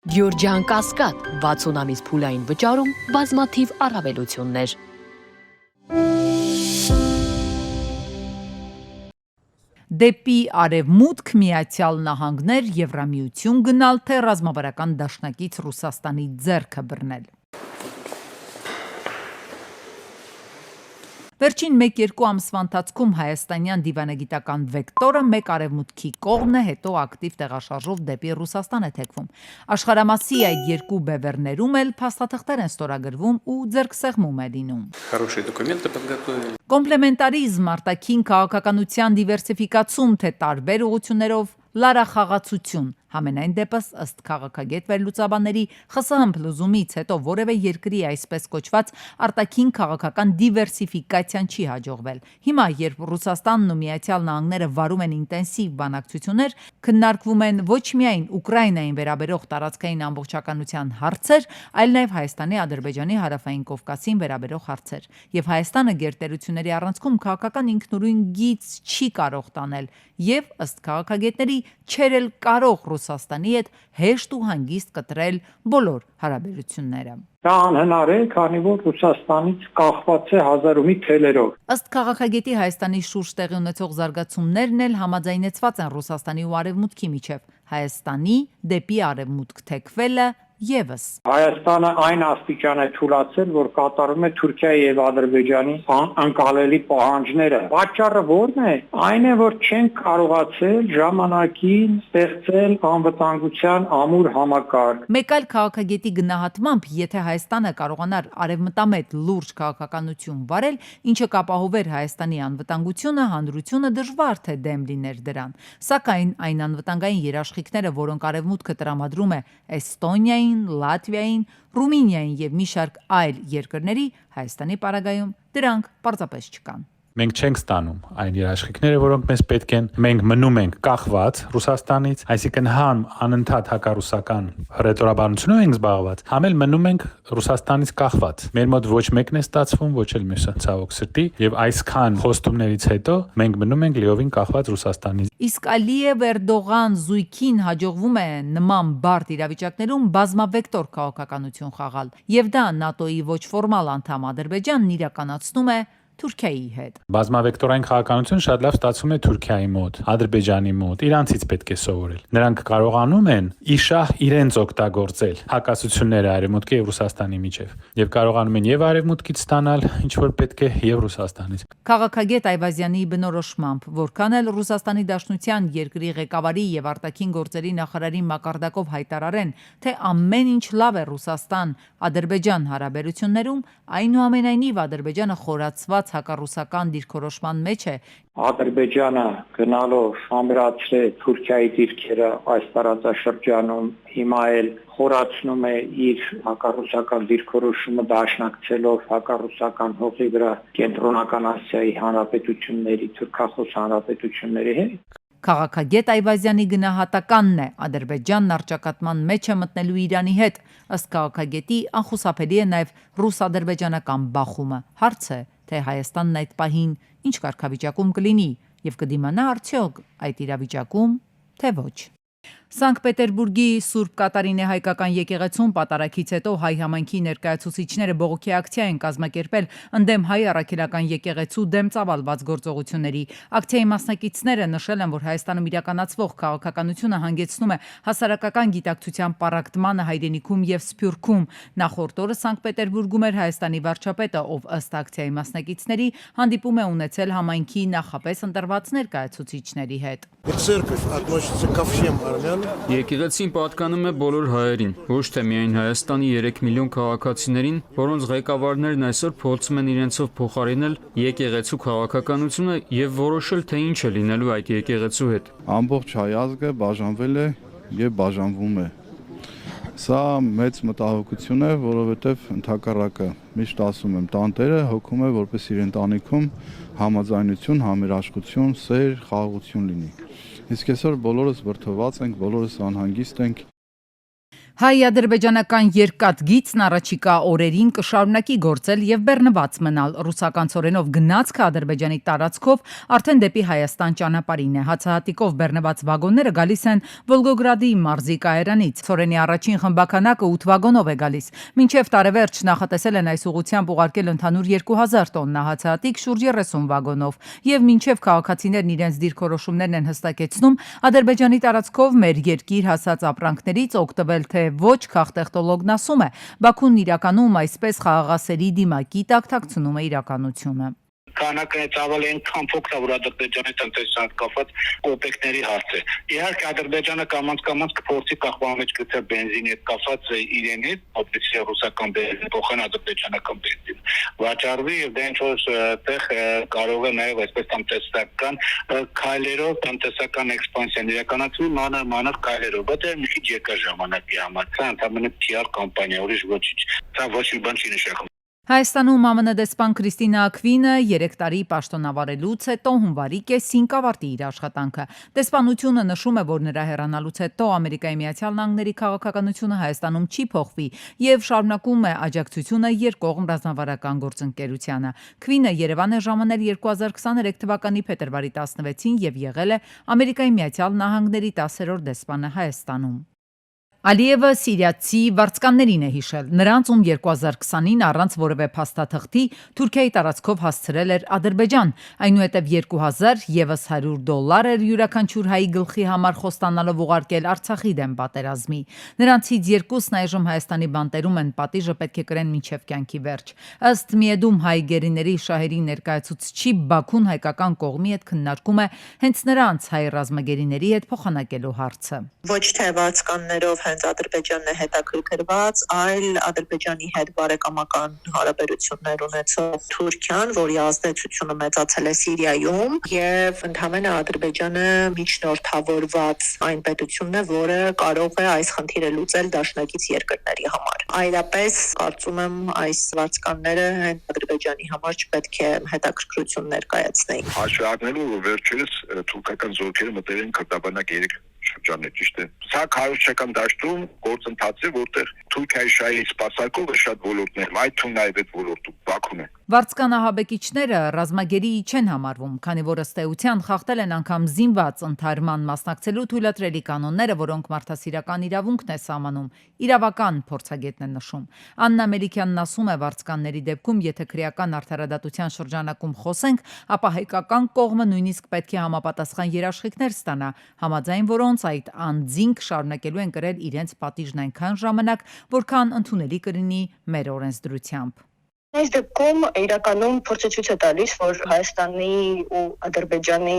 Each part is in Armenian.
Գյորջյան Կասկադ 60 ամիս փուլային վճարում բազմաթիվ առավելություններ։ Դեպի արևմուտք Միացյալ Նահանգներ Եվրամիություն գնալ, թե ռազմավարական դաշնակից Ռուսաստանի ձեռքը բռնել։ Վերջին 1-2 ամսվա ընթացքում հայաստանյան դիվանագիտական վեկտորը մեկ արևմուտքի կողմն է, հետո ակտիվ տեղաշարժով դեպի Ռուսաստան է թեքվում։ Աշխարհամասի այդ երկու բևեռներում էլ փաստաթղթեր են ստորագրվում ու ձեռքսեղմում է լինում։ Хорошие документы подготовили. Կոմպլեմենտարիզմ, արտաքին քաղաքականության դիվերսիֆիկացում, թե տարբեր ուղղություններով լարախաղացություն, համենայն դեպս ըստ քաղաքագետ վերլուծաբանների ԽՍՀՄ փլուզումից հետո որևէ երկրի այսպես կոչված արտաքին քաղաքական դիվերսիֆիկացիան չի հաջողվել։ Հիմա, երբ Ռուսաստանն ու Միացյալ Նահանգները վարում են ինտենսիվ բանակցություններ, քննարկվում են ոչ միայն Ուկրաինային վերաբերող տարածքային ամբողջականության հարցեր, այլ նաև Հայաստանի, Ադրբեջանի, Հարավային Կովկասին վերաբերող հարցեր։ Եվ Հայաստանը գերտերությունների առանցքում քաղաքական ինքնուրույն գիծ չի կարող տանել եւ ըստ քաղաքագետների չեր էլ կարող Ռուսաստանի հետ հեշտ ու հանգիստ կտրել բոլոր հարաբերությունները։ Դա անհնար է, քանի որ Ռուսաստանից կախված է հազարումի թելերով։ Ըստ քաղաքագետի Հայաստանի շուրջ տեղի ունեցող զարգացումներն էլ համաձայնեցված են Ռուսաստանի ու Արևմուտքի միջև։ Հայաստանի դեպի Արևմուտք թեքվելը Եվս Հայաստանը այն աստիճան է թուլացել, որ կատարում է Թուրքիայի եւ Ադրբեջանի անկալելի պահանջները։ Պատճառը ո՞րն է։ Այն է, որ չեն կարողացել ժամանակին ստեղծել անվտանգության ամուր համակարգ։ Մեկ այլ քաղաքագետի գնահատմամբ, եթե Հայաստանը կարողանար արևմտամետ լուրջ քաղաքականություն վարել, ինչը կապահովեր Հայաստանի անվտանգությունը, հանրությունը դժվար թե դեմ լիներ դրան։ Սակայն այն անվտանգային երաշխիքները, որոնք Արևմուտքը տրամադրում է Էստոնիային, Լատվիային, Ռումինիային եւ մի շարք այլ երկրների, Հայաստանի պարագայում դրանք պարզապես չկան։ Մենք չենք ստանում այն երաշխիքները, որոնք մեզ պետք են։ Մենք մնում ենք կախված Ռուսաստանից, այսինքն համ անընդհատ հակառուսական ռետորաբանությունով ենք զբաղված, համ էլ մնում ենք Ռուսաստանից կախված։ Մեր մոտ ոչ մեկն է ստացվում, ոչ էլ մյուսը ցավոք սրտի, եւ այսքան խոստումներից հետո մենք մնում ենք լիովին կախված Ռուսաստանից։ Իսկ Ալիև Էրդողան զույգին հաջողվում է նման բարդ իրավիճակներում բազմավեկտոր քաղաքականություն խաղալ, եւ դա ՆԱՏՕ-ի ոչ ֆորմալ անդամ Ադրբեջանն իրականացնում է Թուրքիայի հետ։ Բազմավեկտորային քաղաքականություն շատ լավ ստացվում է Թուրքիայի մոտ, Ադրբեջանի մոտ, իրանցից պետք է սովորել։ Նրանք կարողանում են իշահ իրենց օգտագործել հակասությունները Արևմուտքի եւ Ռուսաստանի միջև եւ կարողանում են եւ Արևմուտքից ստանալ ինչ որ պետք է եւ Ռուսաստանից։ Քաղաքագետ Այվազյանի բնորոշմամբ, որքան էլ Ռուսաստանի Դաշնության երկրի ղեկավարի եւ արտաքին գործերի նախարարի մակարդակով հայտարարեն, թե ամեն ինչ լավ է Ռուսաստան-Ադրբեջան հարաբերություններում, այնուամենայնիվ Ադրբեջանը խորացված հակառուսական դիրքորոշման մեջ է։ Ադրբեջանը գնալով ամրացրել Թուրքիայի դիրքերը այս տարածաշրջանում, հիմա էլ խորացնում է իր հակառուսական դիրքորոշումը դաշնակցելով հակառուսական հողի վրա Կենտրոնական Ասիայի հանրապետությունների, թուրքախոս հանրապետությունների հետ։ Քաղաքագետ Այվազյանի գնահատականն է Ադրբեջանն առճակատման մեջ է մտնելու Իրանի հետ, ըստ քաղաքագետի անխուսափելի է նաև ռուս-ադրբեջանական բախումը։ Հարց է, թե Հայաստանն այդ պահին ինչ կարգավիճակում կլինի եւ կդիմանա արդյոք այդ իրավիճակում, թե ոչ։ Սանկտ Պետերբուրգի Սուրբ Կատարինե հայկական եկեղեցում պատարագից հետո հայ համայնքի ներկայացուցիչները բողոքի ակցիա են կազմակերպել ընդդեմ հայ առաքելական եկեղեցու դեմ ծավալված գործողությունների։ Ակցիայի մասնակիցները նշել են, որ Հայաստանում իրականացվող քաղաքականությունը հանգեցնում է հասարակական գիտակցության պառակտմանը հայրենիքում եւ Սփյուռքում։ Նախորդ օրը Սանկտ Պետերբուրգում էր Հայաստանի վարչապետը, ով ըստ ակցիայի մասնակիցների հանդիպում է ունեցել համայնքի նախապես ընտրված ներկայացուցիչների հետ։ Եկեղեցին պատկանում է բոլոր հայերին, ոչ թե միայն Հայաստանի 3 միլիոն քաղաքացիներին, որոնց ղեկավարներն այսօր փորձում են իրենցով փոխարինել եկեղեցու քաղաքականությունը եւ որոշել, թե ինչ է լինելու այդ եկեղեցու հետ։ Ամբողջ հայ ազգը բաժանվել է եւ բաժանվում է։ Սա մեծ մտահոգություն է, որովհետեւ ընդհակառակը միշտ ասում եմ, տանտերը հոգում է, որպես իր ընտանիքում համաձայնություն, համերաշխություն, սեր, խաղաղություն լինի։ Իսկ այսօր բոլորս վրդոված ենք, բոլորս անհանգիստ ենք։ Հայ-ադրբեջանական երկաթ գիծն առաջիկա օրերին կշարունակի գործել եւ բեռնված մնալ։ Ռուսական ծորենով գնացքը Ադրբեջանի տարածքով արդեն դեպի Հայաստան ճանապարհին է։ Հացահատիկով բեռնված վագոնները գալիս են Վոլգոգրադի մարզի կայարանից։ Ծորենի առաջին խմբականակը 8 վագոնով է գալիս։ Մինչև տարեվերջ նախատեսել են այս ուղղությամբ ուղարկել ընդհանուր 2000 տոննա հացահատիկ շուրջ 30 վագոնով։ Եվ մինչև քաղաքացիներն իրենց դիրքորոշումներն են հստակեցնում, Ադրբեջանի տարածքով մեր երկիր հասած ապրանքներից օգտվել թե ոչ քաղտեղտոլոգն ասում է, Բաքուն իրականում այսպես խաղաղասերի դիմակի տակ թաքցնում է իրականությունը։ Քանակը ցավալ այնքան փոքր է, որ Ադրբեջանի տնտեսական կապված օպեկների հարց է։ Իհարկե Ադրբեջանը կամաց կփորձի կախված մեջ գտնել բենզինի հետ կապված իրենից, որպեսզի ռուսական բենզին փոխեն ադրբեջանական բենզին։ Վաճառվի եւ դա ինչ-որ տեղ կարող է նաեւ այսպես տնտեսական քայլերով տնտեսական էքսպանսիան իրականացվի մանր քայլերով, բայց մի քիչ երկար ժամանակի համար։ Սա ընդհանրապես PR կամպանիա, ուրիշ ոչինչ։ Սա ոչ մի բան չի նշանակում։ Հայաստանում ԱՄՆ դեսպան Քրիստինա Աքվինը 3 տարի պաշտոնավարելուց հետո հունվարի կեսին կավարտի իր աշխատանքը։ Դեսպանությունը նշում է, որ նրա հեռանալուց հետո Ամերիկայի Միացյալ Նահանգների քաղաքականությունը Հայաստանում չի փոխվի եւ շարունակում է աջակցությունը երկկողմ ռազմավարական գործընկերությանը։ Քվինը Երևան է ժամանել 2023 թվականի փետրվարի 16-ին եւ եղել է Ամերիկայի Միացյալ Նահանգների 10-րդ դեսպանը Հայաստանում։ Ալիևը սիրիացի վարձկաններին է հիշել։ Նրանց, ում 2020-ին առանց որևէ փաստաթղթի Թուրքիայի տարածքով հասցրել էր Ադրբեջան, այնուհետև 2000 եւս $100 էր յուրաքանչյուր հայի գլխի համար խոստանալով ուղարկել Արցախի դեմ պատերազմի։ Նրանցից երկուսն այժմ Հայաստանի բանտերում են, պատիժը պետք է կրեն մինչև կյանքի վերջ։ Ըստ Միեդում հայ գերիների շահերի ներկայացուցչի Բաքուն հայկական կողմի հետ քննարկում է հենց նրանց հայ ռազմագերիների հետ փոխանակելու հարցը։ Ոչ թե վարձկաններով հենց Ադրբեջանն է հետաքրքրված, այլ Ադրբեջանի հետ բարեկամական հարաբերություններ ունեցող Թուրքիան, որի ազդեցությունը մեծացել է Սիրիայում, եւ ընդհանրապես Ադրբեջանը միջնորդավորված այն պետությունն է, որը կարող է այս խնդիրը լուծել դաշնակից երկրների համար։ Այլապես կարծում եմ այս վարձկանները հենց Ադրբեջանի համար չպետք է հետաքրքրություն ներկայացնեին։ Հաշվառնելու որ վերջերս թուրքական զորքերը մտել են Քրդաբանակ 3 շրջաններ, ճիշտ է։ Սա քարոզչական դաշտում գործընթաց է, որտեղ Թուրքիայի շահի սպասարկողը շատ ոլորտներ, այդ թվում նաև այդ ոլորտում Բաքուն է։ Վարձկանահաբեկիչները ռազմագերի չեն համարվում, քանի որ ըստ էության խախտել են անգամ զինված ընթարման մասնակցելու թույլատրելի կանոնները, որոնք մարդասիրական իրավունքն է սահմանում, իրավական փորձագետն է նշում։ Աննա Մելիքյանն ասում է, վարձկանների դեպքում, եթե քրեական արդարադատության շրջանակում խոսենք, ապա հայկական կողմը նույնիսկ պետք է համապատասխան երաշխիքներ ստանա, համաձայն որոնց այդ անձինք շարունակելու են կրել իրենց պատիժն այնքան ժամանակ, որքան ընդունելի կլինի մեր օրենսդրությամբ։ Այս դեպքում իրականում փորձը ցույց է տալիս, որ Հայաստանի ու Ադրբեջանի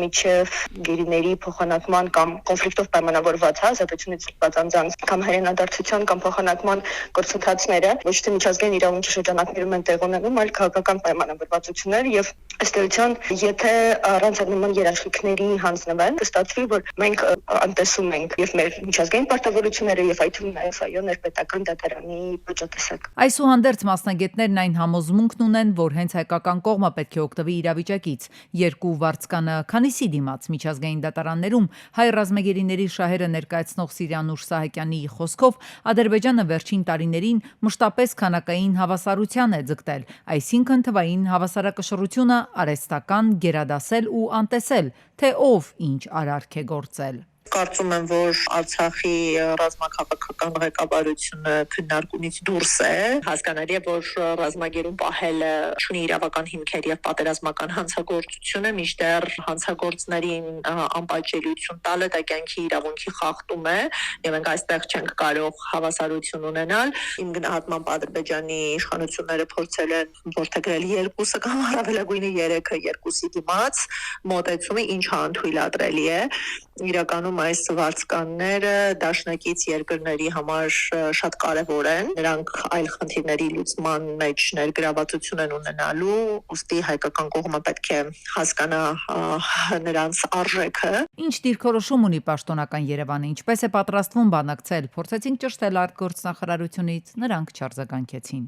միջև գերիների փոխանակման կամ կոնֆլիկտով պայմանավորված ազատությունից զրկված անձանց կամ հայրենադարձության կամ փոխանակման գործընթացները ոչ թե միջազգային իրավունքի շրջանակներում են տեղ ունենում, այլ քաղաքական պայմանավորվածություններ եւ ըստ էության, եթե առանց նման երաշխիքների հանձնվեն, կստացվի, որ մենք անտեսում ենք եւ մեր միջազգային պարտավորությունները եւ այդ թվում նաեւ այո ներպետական դատարանի ոճատեսակ։ Այսուհանդերձ մասնագետներն այն համոզմունքն ունեն, որ հենց հայկական կողմը պետք է օգտվի իրավիճակից։ Երկու վարձկանը քանիսի դիմաց միջազգային դատարաններում հայ ռազմագերիների շահերը ներկայացնող Սիրյանուշ Սահակյանի խոսքով Ադրբեջանը վերջին տարիներին մշտապես քանակային հավասարության է ձգտել, այսինքն թվային հավասարակշռությունը արհեստական գերադասել ու անտեսել, թե ով ինչ արարք է գործել։ Կարծում եմ, որ Արցախի ռազմաքաղաքական ղեկավարությունը քննարկումից դուրս է։ Հասկանալի է, որ ռազմագերում պահելը ունի իրավական հիմքեր եւ պատերազմական հանցագործությունը, մինչդեռ հանցագործներին անպատժելիություն տալը դա կյանքի իրավունքի խախտում է, եւ մենք այստեղ չենք կարող հավասարություն ունենալ։ Իմ գնահատմամբ Ադրբեջանի իշխանությունները փորձել են որդեգրել երկուսը կամ առավելագույնը 3-ը երկուսի դիմաց մոտեցումը, ինչը անթույլատրելի է։ Իրականում այս վարձկանները դաշնակից երկրների համար շատ կարևոր են, նրանք այլ խնդիրների լուծման մեջ ներգրավվածություն են ունենալու, ուստի հայկական կողմը պետք է հասկանա նրանց արժեքը։ Ինչ դիրքորոշում ունի պաշտոնական Երևանը, ինչպես է պատրաստվում բանակցել, փորձեցինք ճշտել արտգործնախարարությունից, նրանք չարձագանքեցին։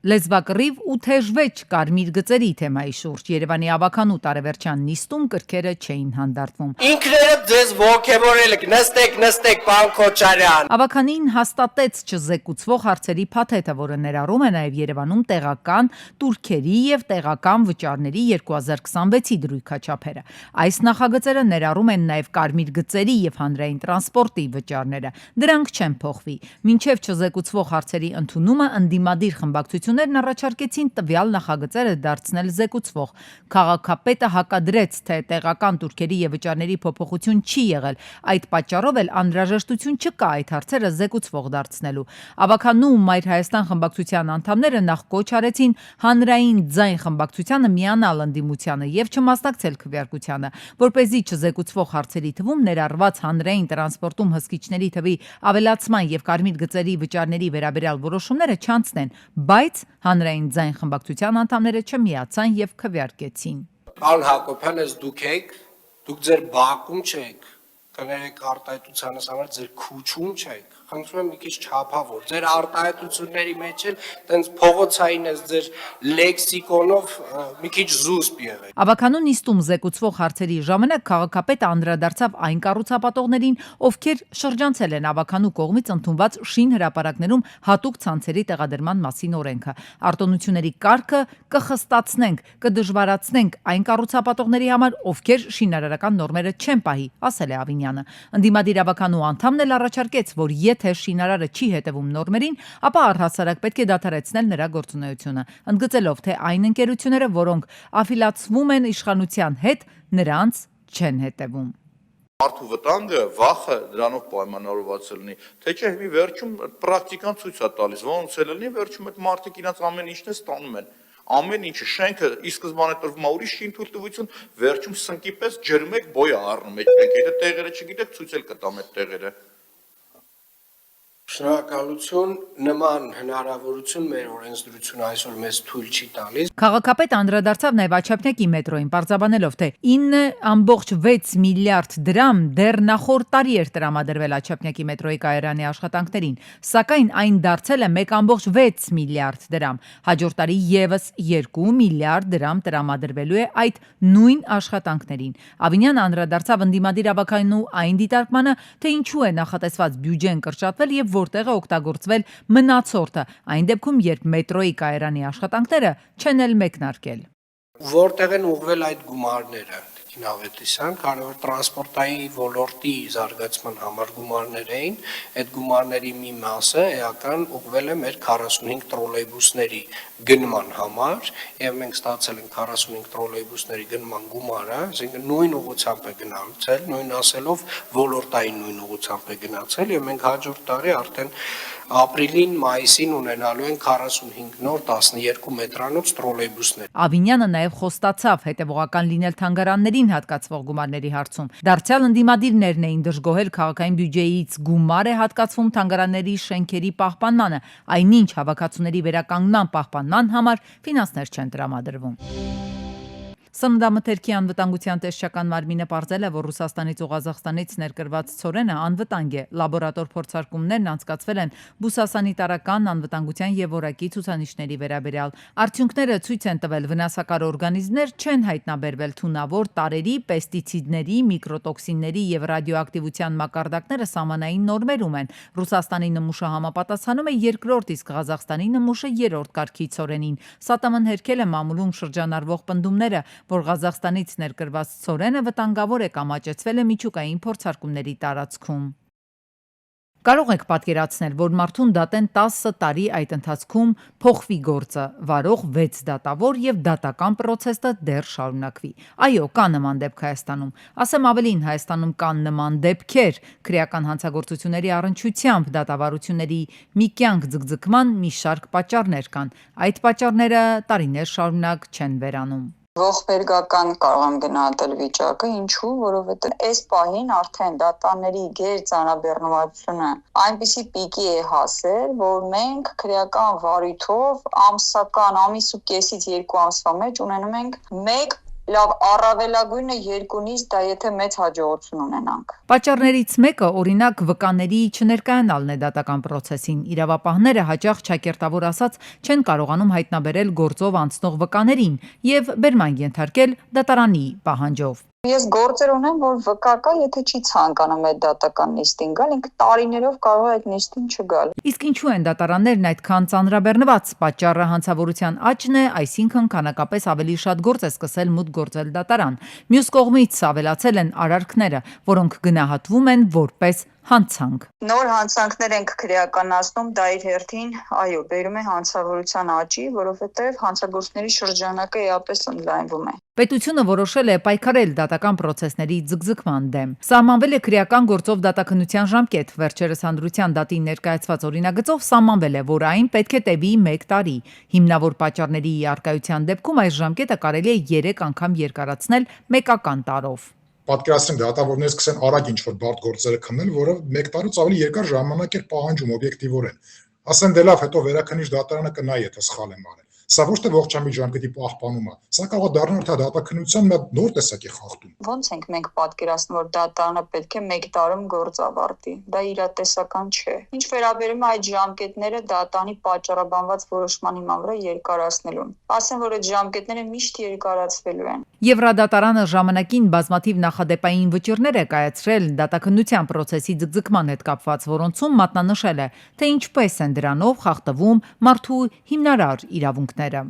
Լեզվակռիվ ու թեժվեճ կարմիր գծերի թեմայի շուրջ Երևանի ավականու տարեվերջյան նիստում կրքերը չէին հանդարտվում։ Ինքներդ ձեզ ողջևորել եք, նստեք, պարոն Քոչարյան։ Ավականին հաստատեց չզեկուցվող հարցերի փաթեթը, որը ներառում է նաև Երևանում տեղական турքերի եւ տեղական վճարների 2026-ի դրույքաչափերը։ Այս նախագծերը ներառում են նաև կարմիր գծերի եւ հանրային տրանսպորտի վճարները։ Դրանք չեն փոխվի։ Մինչև չզեկուցվող հարցերի ընդունումը ընդդիմադիր խմբակցություններն առաջարկեցին տվյալ նախագծերը դարձնել զեկուցվող։ Քաղաքապետը հակադրեց, թե տեղական турքերի եւ վճարների փոփոխություն չի եղել, այդ պատճառով էլ անհրաժեշտություն չկա այդ հարցերը զեկուցվող դարձնելու։ Ավականու Մայր Հայաստան խմբակցության անդամները նախ կոչ արեցին հանրային ձայն խմբակցությանը միանալ ընդդիմությանը եւ չմասնակցել քվեարկությանը, որպեսզի չզեկուցվող հարցերի թվում ներառված հանրային տրանսպորտում հսկիչների թվի ավելացման եւ կարմիր գծերի վճարների վերաբերյալ որոշումները չանցնեն, բայց հանրային ձայն խմբակցության անդամները չմիացան եւ քվեարկեցին։ Պարոն Հակոբյան, ես դուք ձեր բակում չեք, կներեք արտահայտությանս համար ձեր քուչում չեք։ Խնդրում եմ մի քիչ չափավոր։ Ձեր արտահայտությունների մեջ էլ տենց փողոցային ես ձեր լեքսիկոնով մի քիչ զուսպ եղեք։ Ավականու նիստում զեկուցվող հարցերի ժամանակ քաղաքապետը անդրադարձավ այն կառուցապատողներին, ովքեր շրջանցել են ավականու կողմից ընդունված շին հրապարակներում հատուկ ցանցերի տեղադրման մասին օրենքը։ Արտոնությունների կարգը կխստացնենք, կդժվարացնենք այն կառուցապատողների համար, ովքեր շինարարական նորմերը չեն պահի, ասել է Ավինյանը։ Ընդդիմադիր ավականու անդամն էլ առաջարկեց, որ եթե շինարարը չի հետևում նորմերին, ապա առհասարակ պետք է դադարեցնել նրա գործունեությունը, ընդգծելով, թե այն ընկերությունները, որոնք աֆիլացվում են իշխանության հետ, նրանց չեն հետևում։ Մարդու վտանգը, վախը դրանով պայմանավորված լինի, թե չէ մի վերջում պրակտիկան ցույց է տալիս, ոնց է լինի, վերջում այդ մարդիկ իրաց ամեն ինչն է ստանում են։ Ամեն ինչը շենքը ի սկզբանե տրվում է ուրիշ թույլտվություն, վերջում սնկի պես ջրում եք բոյ առնում եք, եթե տեղերը չգիտեք, ցույց էլ կտամ այդ տեղերը։ Շնորհակալություն, նման հնարավորություն մեր օրենսդրությունը այսօր մեզ թույլ չի տալիս։ Քաղաքապետը անդրադարձավ նաև Աչափնյակի մետրոին, պարզաբանելով, թե 9.6 միլիարդ դրամ դեռ նախորդ տարի էր տրամադրվել Աչափնյակի մետրոյի կայարանի աշխատանքներին, սակայն այն դարձել է 1.6 միլիարդ դրամ։ Հաջորդ տարի եւս 2 միլիարդ դրամ տրամադրվելու է այդ նույն աշխատանքներին։ Ավինյանը անդրադարձավ ընդդիմադիր ավականու այն դիտարկմանը, թե ինչու է նախատեսված բյուջեն կրճատվել եւ որտեղ է օգտագործվել մնացորդը, այն դեպքում, երբ մետրոյի կայարանի աշխատանքները չեն էլ մեկնարկել։ Որտեղ են ուղղվել այդ գումարները, Ավետիսյան, կարևոր տրանսպորտային ոլորտի զարգացման համար գումարներ էին, այդ գումարների մի մասը էական ուղղվել է մեր 45 տրոլեյբուսների գնման համար, եւ մենք ստացել ենք 45 տրոլեյբուսների գնման գումարը, այսինքն նույն ուղղությամբ է գնացել, նույն ասելով ոլորտային նույն ուղղությամբ է գնացել, եւ մենք հաջորդ տարի արդեն ապրիլին, մայիսին ունենալու են 45 նոր 12 մետրանոց տրոլեյբուսներ։ Ավինյանը նաև խոստացավ հետևողական լինել թանգարաններին հատկացվող գումարների հարցում։ Դարձյալ ընդդիմադիրներն էին դժգոհել քաղաքային բյուջեից գումար է հատկացվում թանգարանների շենքերի պահպանմանը, այնինչ հավաքածուների վերականգնման պահպանման համար ֆինանսներ չեն տրամադրվում։ Սննդամթերքի անվտանգության տեսչական մարմինը պարզել է, որ Ռուսաստանից ու Ղազախստանից ներկրված ցորենը անվտանգ է։ Լաբորատոր փորձարկումներն անցկացվել են բուսասանիտարական անվտանգության եւ որակի ցուցանիշների վերաբերյալ։ Արդյունքները ցույց են տվել վնասակար օրգանիզմներ չեն հայտնաբերվել, թունավոր տարրերի, պեստիցիդների, միկրոտոքսինների եւ ռադիոակտիվության մակարդակները սահմանային նորմերում են։ Ռուսաստանի նմուշը համապատասխանում է երկրորդ, իսկ Ղազախստանի նմուշը երրորդ կարգի ցորենին։ ՍԱՏՄ-ն հերքել է մամուլում շրջանառվող պնդումները, որ Ղազախստանից ներկրված ցորենը վտանգավոր է կամ աճեցվել է միջուկային փորձարկումների տարածքում։ Կարող եք պատկերացնել, որ մարդուն դատեն 10 տարի այդ ընթացքում փոխվի գործը, վարող 6 դատավոր եւ դատական պրոցեսը դեռ շարունակվի։ Այո, կա նման դեպք Հայաստանում։ Ասեմ ավելին, Հայաստանում կան նման դեպքեր, քրեական հանցագործությունների առնչությամբ դատավարությունների մի կյանք ձգձգման մի շարք պատճառներ կան։ Այդ պատճառները տարիներ շարունակ չեն վերանում։ Ողբերգական կարող եմ գնահատել վիճակը, ինչու, որովհետև այս պահին արդեն դատաների գերծանրաբեռնվածությունը այնպիսի պիկի է հասել, որ մենք քրեական վարույթով ամսական, ամիս ու կեսից 2 ամսվա մեջ ունենում ենք 1 Լավ, առավելագույնը երկունից դա եթե մեծ հաջողություն ունենանք։ Պատճառներից մեկը օրինակ վկաների չներկայանալն է դատական պրոցեսին։ Իրավապահները հաճախ ճակերտավոր ասած չեն կարողանում հայտնաբերել գործով անցնող վկաներին եւ բերման ենթարկել դատարանի պահանջով։ Ես գործեր ունեմ, որ վկա կա, եթե չի ցանկանում այդ դատական նիստին գալ, ինքը տարիներով կարող է այդ նիստին չգալ։ Իսկ ինչու են դատարաններն այդքան ծանրաբեռնված։ Պատճառը հանցավորության աճն է, այսինքն քանակապես ավելի շատ գործ է սկսել մուտք գործել դատարան։ Մյուս կողմից ավելացել են արարքները, որոնք գնահատվում են որպես հանցանք։ Նոր հանցանքներ ենք քրեականացնում, դա իր հերթին, այո, բերում է հանցավորության աճի, որովհետև հանցագործների շրջանակը էապես ընդլայնվում է։ Պետությունը որոշել է պայքարել դատական պրոցեսների ձգձգման դեմ։ Սահմանվել է քրեական գործով դատաքննության ժամկետ։ Վերջերս հանրության դատի ներկայացված օրինագծով սահմանվել է, որ այն պետք է տևի 1 տարի։ Հիմնավոր պատճառների առկայության դեպքում այս ժամկետը կարելի է 3 անգամ երկարացնել մեկական տարով։ Պատկերացնենք դատավորները սկսեն արագ ինչ-որ բարդ գործերը քննել, որը 1 տարուց ավելի երկար ժամանակ է պահանջում օբյեկտիվորեն։ Ասեն դե լավ, հետո վերաքննիչ դատարանը կնայի, եթե սխալ եմ արել։ Սա ոչ թե ողջամիտ ժամկետի պահպանումը, սա կարող է դառնալ թե դատաքննության մի նոր տեսակի խախտում։ Ոնց ենք մենք պատկերացնում, որ դատարանը պետք է 1 տարում գործ ավարտի։ Դա իրատեսական չէ։ Ինչ վերաբերում է այդ ժամկետները դատարանի պատճառաբանված որոշման հիման վրա երկարացնելուն։ Ասեմ, որ այդ ժամկետները միշտ երկարացվելու են։ Եվրադատարանը ժամանակին բազմաթիվ նախադեպային վճիռներ է կայացրել դատաքննության պրոցեսի ձգձգման հետ կապված, որոնցում մատնանշել է, թե ինչպես են դրանով խախտվում մարդու հիմնարար իրավունքները։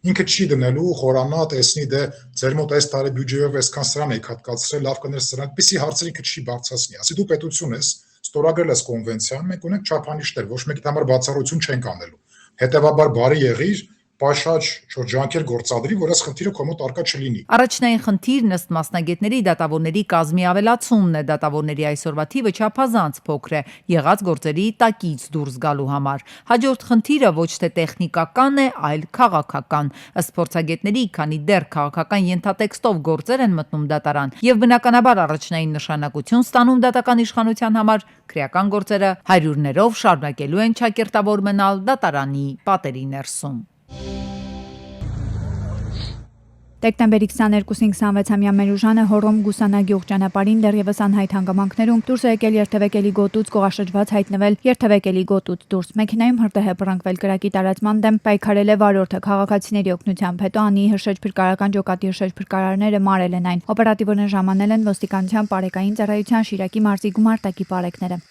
Ինքը չի դնելու խորանա, տեսնի դե ձեր մոտ այս տարի բյուջեով այսքան սրան եք հատկացրել, լավ կներ սրան, այդպիսի հարցեր ինքը չի բարձրացնի։ Ասի դու պետություն ես, ստորագրել ես կոնվենցիան, մենք ունենք չափանիշներ, ոչ մեկի համար բացառություն չենք անելու։ Հետևաբար բարի եղիր, պաշաճ ջանքեր գործադրի, որ այս խնդիրը քո մոտ արկա չլինի։ Առաջնային խնդիրն ըստ մասնագետների դատավորների կազմի ավելացումն է, դատավորների այսօրվա թիվը չափազանց փոքր է, եղած գործերի տակից դուրս գալու համար։ Հաջորդ խնդիրը ոչ թե տեխնիկական է, այլ քաղաքական։ Ըստ փորձագետների, քանի դեռ քաղաքական ենթատեքստով գործեր են մտնում դատարան եւ բնականաբար առաջնային նշանակություն ստանում դատական իշխանության համար, քրեական գործերը հարյուրներով շարունակելու են ճակերտավոր մնալ դատարանի պատերի ներսում։ Դեկտեմբերի 22-ին 26-ամյա Մերուժանը Հոռոմ Գուսանագյուղ ճանապարհին դեռևս անհայտ հանգամանքներում դուրս է եկել երթևեկելի գոտուց կողաշրջված հայտնվել երթևեկելի գոտուց դուրս մեքենայում հրդեհ է բռնկվել կրակի տարածման դեմ պայքարել է վարորդը քաղաքացիների օգնությամբ հետո անի հրշեջ փրկարարական ջոկատի հրշեջ փրկարարները մարել են այն օպերատիվորեն ժամանել են ոստիկանության պարեկային ծառայության Շիրակի մարզի գումարտակի պարեկները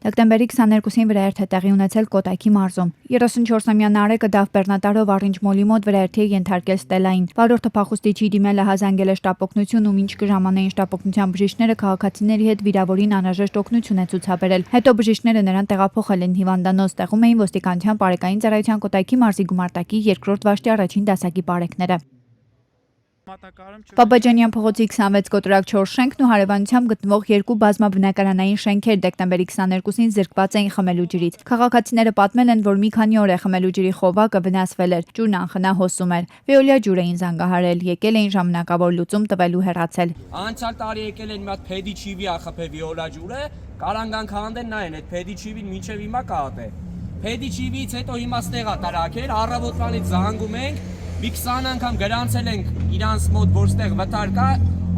Դեկտեմբերի 22-ին վրայերթ է տեղի ունեցել Կոտայքի մարզում։ 34-ամյա Նարեկը Դավ Բեռնատարով առինջ մոլի մոտ վրայերթի է ենթարկել Ստելային։ Վարորդը փախուստի չի դիմել հազանգել է շտապօգնություն ու մինչ կժամանային շտապօգնության բժիշկները քաղաքացիների հետ վիրավորին անհրաժեշտ օգնություն է ցուցաբերել։ Հետո բժիշկները նրան տեղափոխել են հիվանդանոց, տեղում էին ոստիկանության պարեկային ծառայության Կոտայքի մարզի գումարտակի 2-րդ վաշտի առաջին դասակի պարեկները։ Պապաջանյան փողոցի 26 կոտրակ 4 շենքն ու հարևանությամբ գտնվող 2 բազմաբնակարանային շենքեր դեկտեմբերի 22-ին զրկված էին խմելու ջրից։ Քաղաքացիները պատմել են, որ մի քանի օր է խմելու ջրի խովակը վնասվել էր, ջուրն անխնա հոսում էր։ Վեոլիա ջուր էին զանգահարել, եկել էին ժամանակավոր լուծում տվելու հեռացել։ Անցյալ տարի եկել են մի հատ Փեդիչիվի ԱԽՊ Վեոլիա ջուրը, կարանգան քանդեն նայեն այդ Փեդիչիվին մինչև հիմա կհատե։ Փեդիչիվից հետո հիմա ստեղա տարակեր, առավոտվանից զանգում ենք մի 20 անգամ գրանցել ենք իրանց մոտ, որ ստեղ վթար կա,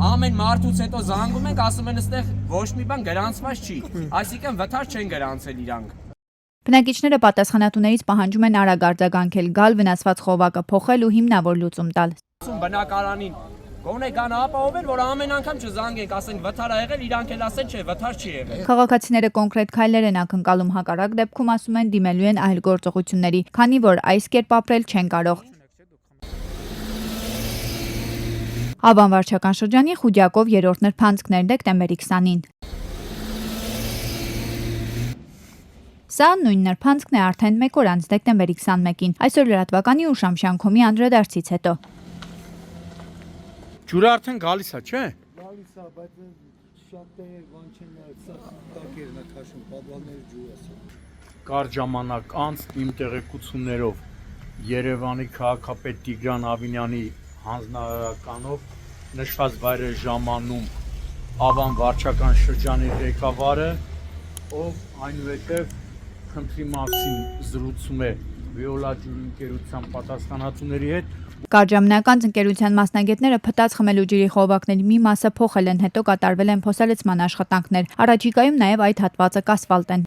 ամեն մարդուց հետո զանգում ենք, ասում են ստեղ ոչ մի բան գրանցված չի, այսինքն վթար չեն գրանցել իրանք։ Բնակիչները պատասխանատուներից պահանջում են արագ արձագանքել, գալ վնասված խովակը փոխել ու հիմնավոր լուծում տալ։ Բնակարանին գոնե կան ապահովել, որ ամեն անգամ չզանգենք, ասենք վթար ա եղել, իրանք էլ ասեն չէ, վթար չի եղել։ Քաղաքացիները կոնկրետ քայլեր են ակնկալում, հակառակ դեպքում ասում են դիմելու են այլ գործողությունների, քանի որ այս կերպ ապրել չեն կարող։ Ավան վարչական շրջանի Խուդյակով 3-րդ նրբանցքներ դեկտեմբերի 20-ին։ Սա նույն նրբանցքն է արդեն 1 օր անց դեկտեմբերի 21-ին, այսօր լրատվականի ու Շամշանքոմի անդրադարձից հետո։ Ջուրը արդեն գալիս է, չէ՞։ Գալիս է, բայց շատ է բան չեն նայել, սա տակերն է քաշում, պատվալների ջուրը սա։ Կարճ ժամանակ անց իմ տեղեկություններով Երևանի քաղաքապետ Տիգրան Ավինյանի հանձնարարականով նշված վայրը ժամանում Ավան վարչական շրջանի ղեկավարը, ով այնուհետև խնդրի մասին զրուցում է վիոլաջուրի ընկերության պատասխանատուների հետ։ Կարճամնական ընկերության մասնագետները փտած խմելու ջրի խողովակների մի մասը փոխել են, հետո կատարվել են փոսալցման աշխատանքներ։ Առաջիկայում նաև այդ հատվածը կասֆալտ են։